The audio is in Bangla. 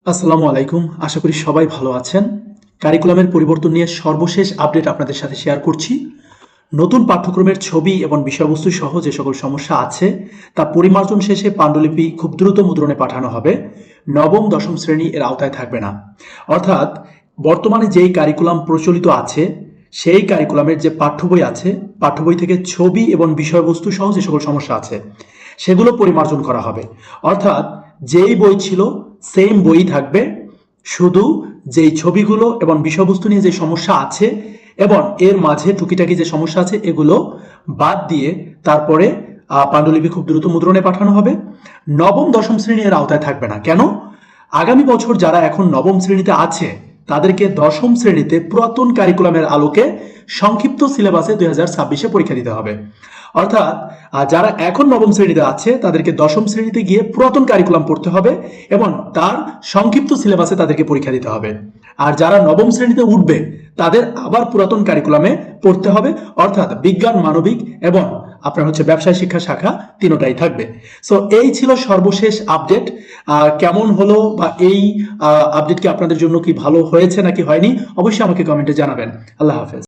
আসসালামু আলাইকুম। আশা করি সবাই ভালো আছেন। কারিকুলামের পরিবর্তন নিয়ে সর্বশেষ আপডেট আপনাদের সাথে শেয়ার করছি। নতুন পাঠ্যক্রমের ছবি এবং বিষয়বস্তু সহ যে সকল সমস্যা আছে তা পরিমার্জন শেষে পাণ্ডুলিপি খুব দ্রুত মুদ্রণে পাঠানো হবে। নবম দশম শ্রেণী এর আওতায় থাকবে না। অর্থাৎ বর্তমানে যেই কারিকুলাম প্রচলিত আছে সেই কারিকুলামের যে পাঠ্য বই আছে, পাঠ্য বই থেকে ছবি এবং বিষয়বস্তু সহ যে সকল সমস্যা আছে সেগুলো পরিমার্জন করা হবে। অর্থাৎ যেই বই ছিল সেম বই থাকবে, শুধু যেই ছবিগুলো এবং বিষয়বস্তু নিয়ে যে সমস্যা আছে এবং এর মাঝে টুকিটাকি যে সমস্যা আছে এগুলো বাদ দিয়ে তারপরে পাণ্ডুলিপি খুব দ্রুত মুদ্রণে পাঠানো হবে। নবম দশম শ্রেণী এর আওতায় থাকবে না। কেন? আগামী বছর যারা এখন নবম শ্রেণীতে আছে তাদেরকে দশম শ্রেণীতে পুরাতন কারিকুলামের আলোকে সংক্ষিপ্ত সিলেবাসে 2026-এ পরীক্ষা দিতে হবে। অর্থাৎ যারা এখন নবম শ্রেণীতে আছে তাদেরকে দশম শ্রেণীতে গিয়ে পুরাতন কারিকুলাম পড়তে হবে এবং তার সংক্ষিপ্ত সিলেবাসে তাদেরকে পরীক্ষা দিতে হবে। আর যারা নবম শ্রেণীতে উঠবে তাদের আবার পুরাতন কারিকুলামে পড়তে হবে। অর্থাৎ বিজ্ঞান, মানবিক এবং আপনার ব্যবসায় শিক্ষা শাখা তিনটাই থাকবে। সো এই ছিল সর্বশেষ আপডেট। কেমন হলো বা এই আপডেট কি আপনাদের জন্য কি ভালো হয়েছে নাকি হয়নি অবশ্যই আমাকে কমেন্টে জানাবেন। আল্লাহ হাফেজ।